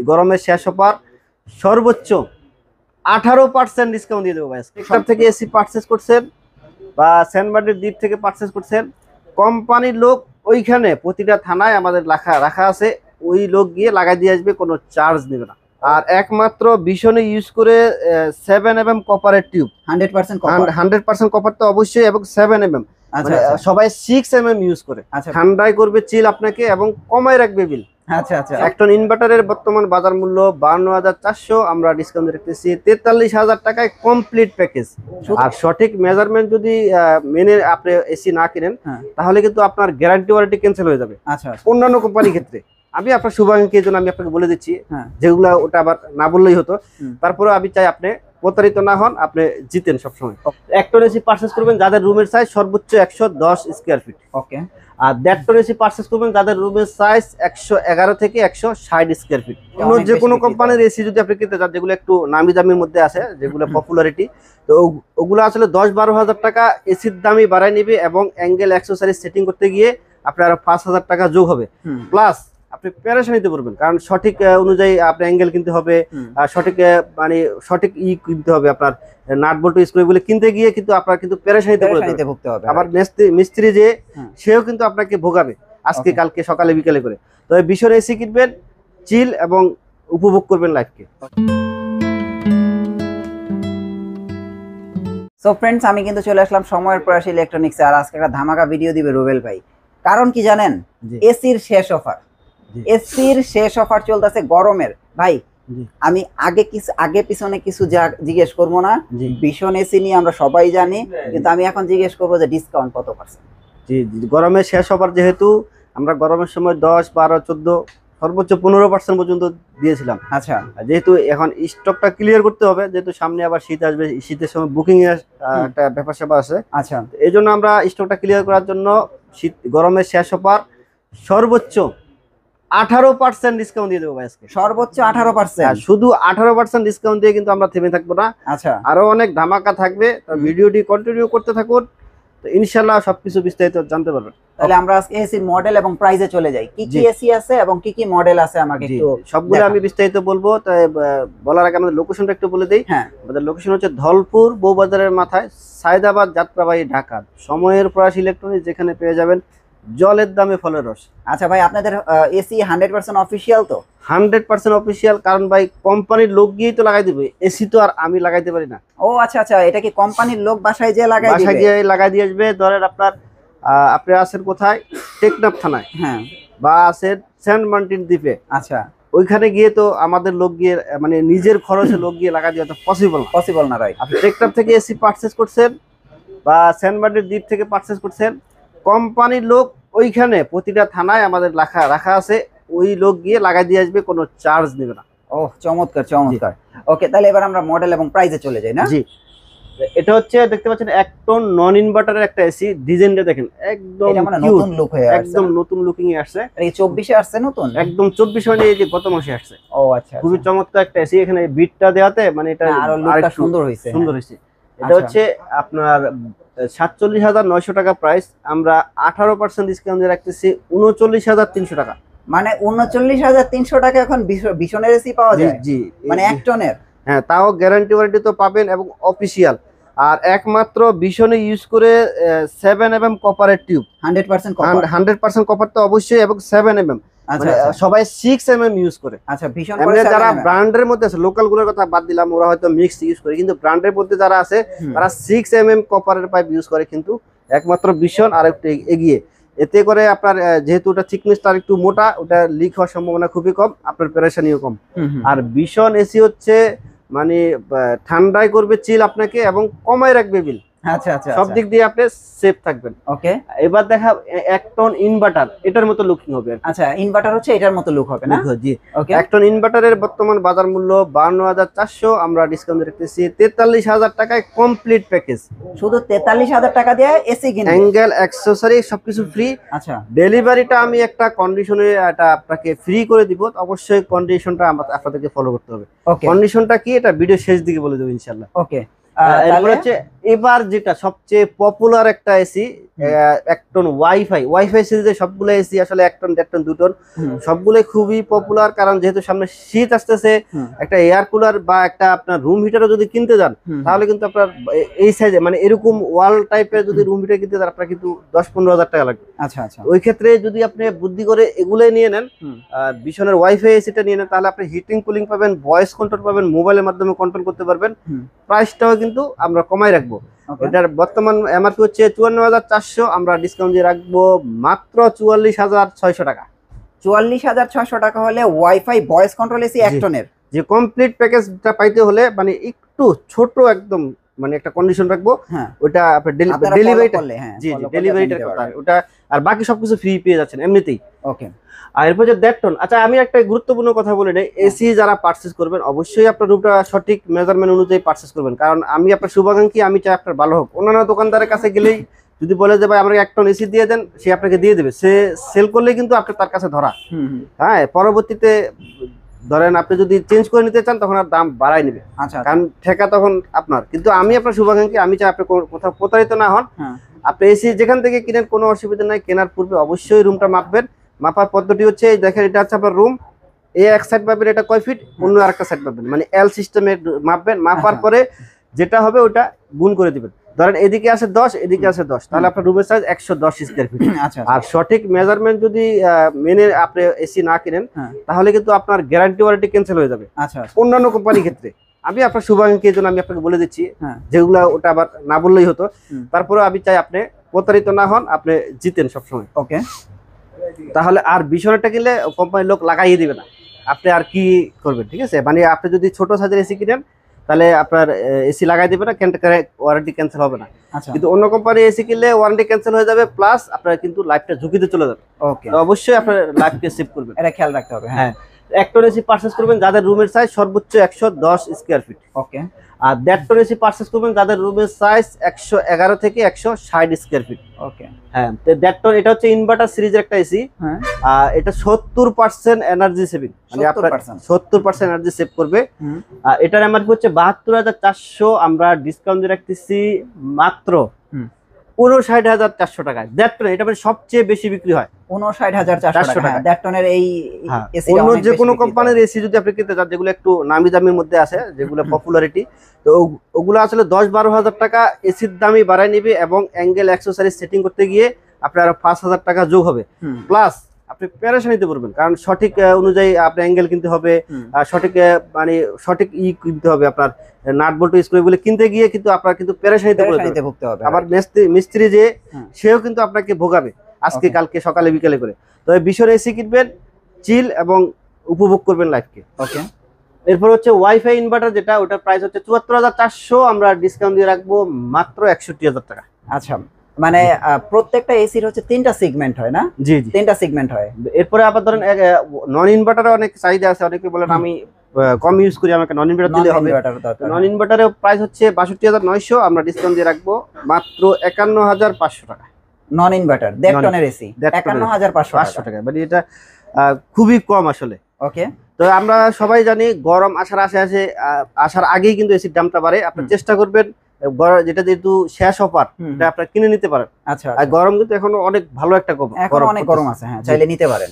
গরমের শেষ অফার সর্বোচ্চ 18% ডিসকাউন্ট দিয়ে দেবো ভাই। সব থেকে এসি পারচেজ করছেন বা সেনবার্ডের দ্বীপ থেকে পারচেজ করছেন, কোম্পানির লোক ওইখানে প্রতিটা থানায় আমাদের রাখা আছে, ওই লোক গিয়ে লাগাই দিয়ে আসবে, কোনো চার্জ নেবে না। আর একমাত্র ভীষণে ইউজ করে 7mm কপারের টিউব, 100% কপার তো অবশ্যই, এবং 7mm মানে সবাই 6mm ইউজ করে। ঠান্ডায় করবে চিল আপনাকে এবং কমায় রাখবে বিল। একটা ইনভার্টারের বর্তমান বাজার মূল্য 52,400, আমরা ডিসকাউন্ট রাখতেছি 43,000 টাকায় কমপ্লিট প্যাকেজ। আর সঠিক মেজারমেন্ট যদি মেনে আপনি এসি না কিনেন তাহলে কিন্তু আপনার গ্যারান্টি ওয়ারেন্টি ক্যান্সেল হয়ে যাবে অন্যান্য কোম্পানির ক্ষেত্রে। আমি আপনার শুভাকাঙ্ক্ষীর জন্য আমি আপনাকে বলে দিচ্ছি, যেগুলো ওটা আবার না বললেই হতো। তারপরে আমি চাই আপনি প্রতারিত না হন, আপনি জিতেন সবসময়। একটা এসি পারচেজ করবেন যাদের রুমের সাইজ সর্বোচ্চ 110 স্কয়ার ফিট, ওকে। আর 1.5 এসি পারচেজ করবেন যাদের রুমের সাইজ 111 থেকে 160 স্কয়ার ফিট। অন্য যে কোনো কোম্পানির এসি যদি আপনি কিনতে চান, যেগুলো একটু নামি দামির মধ্যে আছে, যেগুলো পপুলারিটি, তো ওগুলো আসলে 10-12 হাজার টাকা এসির দামই বাড়ায় নিবে, এবং অ্যাঙ্গেল অ্যাক্সেসরিজ সেটিং করতে গিয়ে আপনার আরো 5,000 টাকা যোগ হবে। প্লাস আপনি প্যারেশান নিতে পারবেন, কারণ সঠিক অনুযায়ী আপনার অ্যাঙ্গেল কিনতে হবে, সঠিক মানে সঠিক কিনতে হবে, আপনার নাট বল্টু স্ক্রুগুলো কিনতে গিয়ে কিন্তু আপনার কিন্তু প্যারেশান নিতে ভুগতে হবে। আবার মিস্ত্রি যে সেও কিন্তু আপনাকে ভোগাবে আজকে কালকে সকালে বিকেলে করে। তবে ভীষণ এসি কিনবেন, চিল এবং উপভোগ করবেন লাইফকে। সো ফ্রেন্ডস, আমি কিন্তু চলে আসলাম সময়ের প্রয়াস ইলেকট্রনিক্স, আর আজকে একটা ধামাকা ভিডিও দিবে রুবেল ভাই। কারণ কি জানেন, এসির শেষ অফার, এসির শেষ অফার চলতেছে গরমের। ভাই আমি আগে পিছনে কিছু জিজ্ঞেস করবো না, ভীষণ এসি নিয়ে আমরা সবাই জানি, কিন্তু আমি এখন জিজ্ঞেস করবো যে ডিসকাউন্ট কত পার্সেন্ট? জি, গরমের শেষ অফার যেহেতু আমরা গরমের সময় 10, 12, 14 সর্বোচ্চ 15% পর্যন্ত দিয়েছিলাম। আচ্ছা, যেহেতু এখন স্টকটা ক্লিয়ার করতে হবে, যেহেতু সামনে আবার শীত আসবে, শীতের সময় বুকিং এর একটা ব্যাপার স্যাপার আছে। আচ্ছা, এই জন্য আমরা স্টকটা ক্লিয়ার করার জন্য গরমের শেষ অফার সর্বোচ্চ 18% ডিসকাউন্ট দিয়ে দেবো আজকে। সর্বোচ্চ 18%? শুধু 18% ডিসকাউন্ট দিয়ে কিন্তু আমরা থেমে থাকবো না। আচ্ছা, আরো অনেক ধামাকা থাকবে, ভিডিওটি কন্টিনিউ করতে থাকুন, তো ইনশাআল্লাহ সবকিছু বিস্তারিত জানতে পারবেন। তাহলে আমরা আজকে এসির মডেল এবং প্রাইসে চলে যাই। কি কি এসি আছে এবং কি কি মডেল আছে আমাকে একটু সবগুলো আমি বিস্তারিত বলবো। তাই বলার আগে আমাদের লোকেশনটা একটু বলে দেই। আমাদের লোকেশন হচ্ছে ধলপুর বউবাজারের মাথায়, সায়দাবাদ যাত্রাবাড়ি, ঢাকা। সময়ের প্রয়াস ইলেকট্রনিক্স, যেখানে পেয়ে যাবেন জলের দামে ফলের রস। আচ্ছা ভাই, আপনাদের এসি 100% অফিশিয়াল তো? 100% অফিশিয়াল, কারণ ভাই কোম্পানির লোক গিয়েই তো লাগাই দিবে, এসি তো আর আমি লাগাইতে পারি না। ও আচ্ছা আচ্ছা, এটা কি কোম্পানির লোক বাসায় যে লাগাই দিবে? বাসায় গিয়ে লাগাই দিয়ে আসবে। ধরেন আপনি আছেন কোথায়, টেকনাফ থানায়, হ্যাঁ, বা আছেন সেন্ট মার্টিন দ্বীপে। আচ্ছা, ওইখানে গিয়ে তো আমাদের লোক গিয়ে মানে নিজের খরচে লোক গিয়ে লাগা দেওয়া তো পসিবল না। রাইট, আপনি টেকনাফ থেকে এসি পারচেজ করছেন বা সেন্ট মার্টিন দ্বীপ থেকে পারচেজ করছেন, কোম্পানির লোক ওইখানে প্রতিটা থানায় আমাদের রাখা আছে, ওই লোক গিয়ে লাগাই দিয়ে আসবে, কোনো চার্জ নেবে না। ও চমৎকার চমৎকার। ওকে, তাহলে এবার আমরা মডেল এবং প্রাইসে চলে যাই না? জি, এটা হচ্ছে দেখতে পাচ্ছেন একটন নন ইনভার্টারের একটা এসি। ডিজাইনটা দেখেন, একদম নতুন লুক হয়ে আসছে, একদম নতুন লুকিং এ আসছে। এই 24 এ আসছে নতুন, একদম 24 মানে এই যে গত মাসে আসছে। ও আচ্ছা, খুবই চমৎকার একটা এসি। এখানে বিটটা দেওয়াতে মানে এটা আরো লুকটা সুন্দর হইছে। এটা হচ্ছে আপনার 47,900 টাকা প্রাইস, আমরা 18% ডিসকাউন্ট দিয়ে রাখতেছি 39,300 টাকা। মানে 39,300 টাকা এখন ভীষণের এসি পাওয়া যায়? জি, মানে এক টনের। হ্যাঁ, তাও গ্যারান্টি ওয়ারেন্টি তো পাবেন এবং অফিশিয়াল। আর একমাত্র ভীষণে ইউজ করে 7mm কপারের টিউব, 100% কপার তো অবশ্যই, এবং 7mm মানে সবাই 6mm ইউজ করে। আচ্ছা, ভীষণ যারা ব্র্যান্ডের মধ্যে আছে, লোকাল গুলোর কথা বাদ দিলাম, ওরা হয়তো মিক্স ইউজ করে, কিন্তু ব্র্যান্ডের মধ্যে যারা আছে তারা 6mm কপারের পাইপ ইউজ করে, কিন্তু একমাত্র ভীষণ আর একটু এগিয়ে। এতে করে আপনার যেহেতু ওটা থিকনেসটা একটু মোটা, ওটা লিক হওয়ার সম্ভাবনা খুবই কম, আপনার পেরেশানিও কম। আর ভীষণ এসি হচ্ছে মানে ঠান্ডায় করবে চিল আপনাকে এবং কমায় রাখবে বিল। আচ্ছা আচ্ছা, সব দিক দিয়ে আপনি সেফ থাকবেন। ওকে, এবার দেখা এক টন ইনভার্টার, এটার মতো লুকিং হবে। আচ্ছা, ইনভার্টার হচ্ছে এটার মতো লুক হবে না? জি, এক টন ইনভার্টারের বর্তমান বাজার মূল্য 52,400, আমরা ডিসকাউন্ট রাখতেছি 43,000 টাকায় কমপ্লিট প্যাকেজ। শুধু 43,000 টাকা দিয়ে এসি কিনবেন, অ্যাঙ্গেল অ্যাকসেসরি সবকিছু ফ্রি। আচ্ছা, ডেলিভারিটা আমি একটা কন্ডিশনে এটা আপনাকে ফ্রি করে দিব, অবশ্যই কন্ডিশনটা আপনাদেরকে ফলো করতে হবে। কন্ডিশনটা কি এটা ভিডিও শেষ দিকে বলে দেব ইনশাআল্লাহ। ওকে, এরপর হচ্ছে এবার যেটা সবচেয়ে পপুলার একটা এসি, 1 টন ওয়াইফাই সিরিজের সবগুলো এসি আসলে 1 টন 1.5 টন 2 টন সবগুলো খুবই পপুলার, কারণ যেহেতু সামনে শীত আসতেছে, একটা এয়ার কুলার বা একটা আপনার রুম হিটারও যদি কিনতে যান তাহলে কিন্তু আপনার এই সাইজে মানে এরকম ওয়াল টাইপের যদি রুম হিটার কিনতে যান আপনার কিন্তু 10-15 হাজার টাকা লাগবে। আচ্ছা আচ্ছা, ওই ক্ষেত্রে যদি আপনি বুদ্ধি করে এগুলোই নিয়ে নেন, বিশনের ওয়াইফাই এসিটা নিয়ে নেন, তাহলে আপনি হিটিং কুলিং পাবেন, ভয়েস কন্ট্রোল পাবেন, মোবাইলের মাধ্যমে কন্ট্রোল করতে পারবেন। প্রাইসটাও কিন্তু আমরা কমাই রাখবো। এটার বর্তমান এমআরপি হচ্ছে 54,400, আমরা ডিসকাউন্ট দিয়ে রাখবো মাত্র 44,600 টাকা। 44,600 টাকা হলে ওয়াইফাই ভয়েস কন্ট্রোল এসি 1 টনের যে কমপ্লিট প্যাকেজটা পাইতে হলে মানে একটু ছোট একদম মানে একটা কন্ডিশন রাখবো, ওটা আপনার ডেলিভারিটা, জি জি ডেলিভারিটার কথা, ওটা আর বাকি সবকিছু ফ্রি পেয়ে যাচ্ছেন এমনিতেই। ওকে, আর এরপর যে 1.5 টন, আচ্ছা আমি একটা গুরুত্বপূর্ণ কথা বলে নেই, এসি যারা পারচেজ করবেন অবশ্যই আপনার রুমটা সঠিক মেজারমেন্ট অনুযায়ী পারচেজ করবেন, কারণ আমি আপনার শুভাকাঙ্ক্ষী, আমি চাই আপনার ভালো হোক। অন্যান্য দোকানদারের কাছে গেলেই যদি বলে যে ভাই আমাকে 1 টন এসি দিয়ে দেন, সে আপনাকে দিয়ে দেবে, সে সেল করলে কিন্তু আপনি তার কাছে ধরা। হ্যাঁ, পরবর্তীতে ধরেন আপনি যদি চেঞ্জ করে নিতে চান তখন আর দাম বাড়াই নেবে, কারণ ঠেকা তখন আপনার। কিন্তু আমি আপনার শুভাকাঙ্ক্ষী, আমি চাই আপনি কোথাও প্রতারিত না হন। আপনি এসি যেখান থেকে কিনেন কোনো অসুবিধা নাই, কেনার পূর্বে অবশ্যই রুমটা মাপবেন। মাপার পদ্ধতি হচ্ছে এই দেখেন, এটা হচ্ছে আপনার রুম, এক সাইড পাবেন এটা কয় ফিট, অন্য আরেকটা সাইড পাবেন, মানে এল সিস্টেমে মাপবেন। মাপার পরে যেটা হবে ওটা গুণ করে দিবেন। ধরেন এদিকে আছে 10, এদিকে আছে 10, তাহলে আপনার রুমের সাইজ 110 স্কয়ার ফিট। আর সঠিক মেজারমেন্ট যদি মেনে আপনি এসি না কিনেন তাহলে কিন্তু আপনার গ্যারান্টি ওয়ারেন্টি ক্যান্সেল হয়ে যাবে অন্যান্য কোম্পানির ক্ষেত্রে। আমি আপনার শুভাকাঙ্ক্ষীর জন্য আমি আপনাকে বলে দিচ্ছি, যেগুলো ওটা আবার না বললেই হতো। তারপরে আমি চাই আপনি প্রতারিত না হন, আপনি জিতেন সবসময়। ওকে, তাহলে আর বিছানাটা কিনলে কোম্পানির লোক লাগাইয়ে দিবে না, আপনি আর কি করবেন? ঠিক আছে, মানে আপনি যদি ছোট সাইজের এসি কিনেন তাহলে আপনার এসি লাগাই দিবে না, ওয়ারেন্টি ক্যান্সেল হবে না। কিন্তু অন্য কোম্পানি এসি কিনলে ওয়ারেন্টি ক্যান্সেল হয়ে যাবে, প্লাস আপনার কিন্তু লাইফটা ঝুঁকিতে চলে যাবে। ওকে, তো অবশ্যই আপনার লাইফকে সেভ করবেন, এটা খেয়াল রাখতে হবে। হ্যাঁ, 1 টন এসি পারচেজ করবেন যাদের রুমের সাইজ সর্বোচ্চ 110 স্কয়ার ফিট। ওকে, আর 1.5 টন এসি পারচেজ করবেন যাদের রুমের সাইজ 111 থেকে 160 স্কয়ার ফিট। ওকে, হ্যাঁ, 1.5 টন এটা হচ্ছে ইনভার্টার সিরিজের একটা এসি। এটা 70% এনার্জি সেভিং, মানে আপনার 70% এনার্জি সেভ করবে। এটার এমআরপি হচ্ছে 72,400, আমরা ডিসকাউন্ট দিয়ে রাখতেছি মাত্র 59,400 টাকায়। 1.5 টন এটা মানে সবচেয়ে বেশি বিক্রি হয় 59,400 টাকা। 1.5 টনের এই এসি অন্য যে কোনো কোম্পানির এসি যদি আপনি কিনতে চান যেগুলো একটু নামি দামির মধ্যে আছে, যেগুলো পপুলারিটি, তো ওগুলো আসলে 10-12 হাজার টাকা এসির দামই বাড়ায় নিবে, এবং অ্যাঙ্গেল অ্যাক্সেসরিজ সেটিং করতে গিয়ে আপনার 5,000 টাকা যোগ হবে। প্লাস আপনি পেরেশানিতে পড়বেন, কারণ সঠিক অনুযায়ী আপনি অ্যাঙ্গেল কিনতে হবে, সঠিক মানে সঠিক কিনতে হবে, আপনার নাট বল্টু স্ক্রু এগুলো কিনতে গিয়ে কিন্তু আপনার কিন্তু পেরেশানিতে ভুগতে হবে। আবার মিস্ত্রি যে সেও কিন্তু আপনাকে ভোগাবে আজকে কালকে সকালে বিকালে করে। তবে বিশর এসি কিনবেন, চিল এবং উপভোগ করবেন লাইফকে। ওকে, এরপর হচ্ছে ওয়াইফাই ইনভার্টার, যেটা ওটার প্রাইস হচ্ছে 74,400, আমরা ডিসকাউন্ট দিয়ে রাখবো মাত্র 61,000 টাকা। আচ্ছা, মানে প্রত্যেকটা এসির হচ্ছে 3টা সেগমেন্ট হয় না? জি জি, 3টা সেগমেন্ট হয়। এরপরে আবার ধরেন নন ইনভার্টারে অনেক চাহিদা আছে, অনেকে বলেন আমি কম ইউজ করি, আমাকে নন ইনভার্টার দিলে হবে। নন ইনভার্টারের প্রাইস হচ্ছে 62,900, আমরা ডিসকাউন্ট দিয়ে রাখবো মাত্র 51,500 টাকা। নন ইনভার্টার 1.5 টনের এসি 51,500 টাকা, মানে এটা খুবই কম আসলে। ওকে, তো আমরা সবাই জানি গরম আসার আগেই কিন্তু এসির দামটা বাড়ে। আপনি চেষ্টা করবেন যেটা যেহেতু শেষ অফার, এটা আপনারা কিনে নিতে পারেন। আচ্ছা, আর গরম কিন্তু এখনো অনেক ভালো একটা অনেক গরম আছে, হ্যাঁ, চাইলে নিতে পারেন।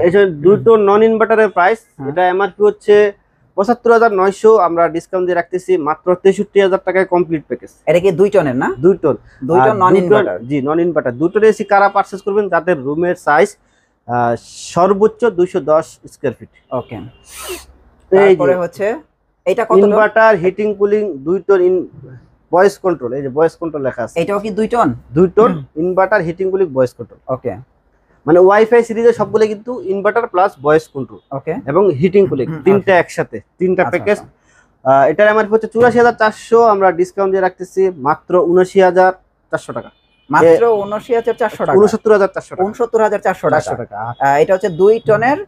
এই যে দুটো নন ইনভার্টারের প্রাইস, এটা এমআরপি হচ্ছে 75,900, আমরা ডিসকাউন্ট দিয়ে রাখতেছি মাত্র 63,000 টাকায় কমপ্লিট প্যাকেজ। এটা কি 2 টনের না? 2 টন নন ইনভার্টার। জি, নন ইনভার্টার 2 টন এসি কারা পারচেজ করবেন যাদের রুমের সাইজ সর্বোচ্চ 210 স্কয়ার ফিট। ওকে, তারপরে হচ্ছে এটা কত? Inverter, heating cooling 2 ton, voice control, এই যে ভয়েস কন্ট্রোল লেখা আছে, এটাও কি 2 ton? 2 ton inverter, heating cooling, voice control. Okay, মানে ওয়াইফাই সিরিজের সবগুলো কিন্তু inverter plus voice control, okay, এবং হিটিং কুলিং তিনটা একসাথে, তিনটা প্যাকেজ। এটার এমআরপি হচ্ছে 84,400, আমরা ডিসকাউন্ট দিয়ে রাখতেছি মাত্র 79,400 টাকা। মাত্র 79,400 টাকা, 69,400 টাকা। এটা হচ্ছে 2 টনের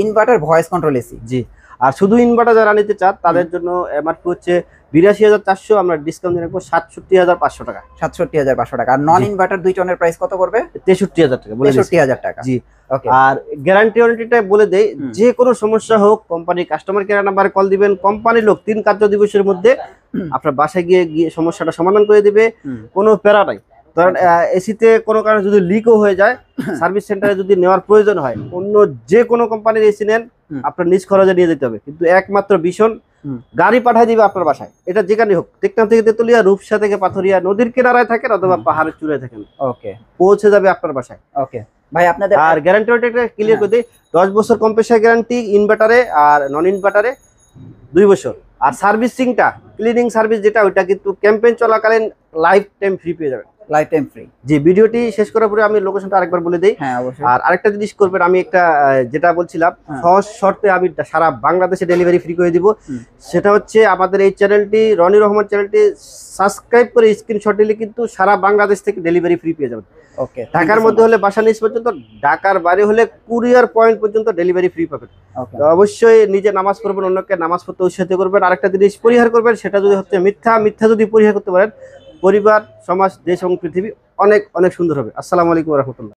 ইনভার্টার ভয়েস কন্ট্রোল এসি। জি, আর শুধু ইনভার্টার যারা নিতে চান তাদের জন্য এমআরপি হচ্ছে 82,400, আমরা ডিসকাউন্ট দিয়ে রাখবো 67,500 টাকা। 67,500 টাকা। আর নন জি। ইনভার্টার 2 টনের প্রাইস কত পড়বে? 63,000 টাকা বলে দিয়েছি। 63,000 টাকা। জি। ওকে। আর গ্যারান্টি ওয়ারেন্টিটা বলে দেই, যে কোনো সমস্যা হোক কোম্পানির কাস্টমার কেয়ার নাম্বারে কল দিবেন, কোম্পানির লোক 3 কার্য দিবসের মধ্যে আপনার বাসায় গিয়ে সমস্যাটা সমাধান করে দিবে, কোনো প্যারা নাই। ধরেন এসিতে কোনো কারণে যদি লিকও হয়ে যায়, সার্ভিস সেন্টারে যদি নেওয়ার প্রয়োজন হয়, অন্য যে কোনো কোম্পানির এসি নেন আপনার নিজ খরচে নিয়ে যেতে হবে, কিন্তু একমাত্র ভীষণ গাড়ি পাঠিয়ে দিবে আপনার বাসায়, এটা যেখানে হোক, টেকনাফ থেকে তেতুলিয়া, রূপসা থেকে পাথরিয়া, নদীর কিনারায় থাকেন অথবা পাহাড়ের চূড়ায় থাকেন, ওকে, পৌঁছে যাবে আপনার বাসায়। ওকে ভাই, আপনাদের আর গ্যারান্টি ওয়ারেন্টিটা ক্লিয়ার করে দিই, 10 বছর কম্প্রেসার গ্যারান্টি ইনভার্টারে আর নন ইনভার্টারে 2 বছর। আর সার্ভিসিংটা, ক্লিনিং সার্ভিস যেটা, ওইটা কিন্তু ক্যাম্পেইন চলাকালীন লাইফ টাইম ফ্রি পেয়ে যাবেন। Life time free. জি, ভিডিওটি শেষ করার পরে আমি লোকেশনটা আরেকবার বলে দেই। হ্যাঁ অবশ্যই। আর আরেকটা জিনিস করবেন, আমি একটা যেটা বলছিলাম সহজ শর্তে আমি সারা বাংলাদেশে ডেলিভারি ফ্রি করে দিব। সেটা হচ্ছে আমাদের এই চ্যানেলটি, রনি রহমান চ্যানেলটি সাবস্ক্রাইব করে স্ক্রিনশট দিলে কিন্তু সারা বাংলাদেশ থেকে ডেলিভারি ফ্রি পেয়ে যাবেন। ওকে। ঢাকার মধ্যে হলে বাসা নিচ পর্যন্ত, ঢাকার বাইরে হলে কুরিয়ার পয়েন্ট পর্যন্ত ডেলিভারি ফ্রি পাবেন। তো অবশ্যই নিজে নামাজ পড়বেন, অন্যকে নামাজ পড়তে উৎসাহিত করবেন। আরেকটা জিনিস পরিহার করবেন, সেটা যদি হচ্ছে মিথ্যা যদি পরিহার করতে পারেন, পরিবার, সমাজ, দেশ এবং পৃথিবী অনেক অনেক সুন্দর হবে। আসসালামু আলাইকুম ওয়া রাহমাতুল্লাহ।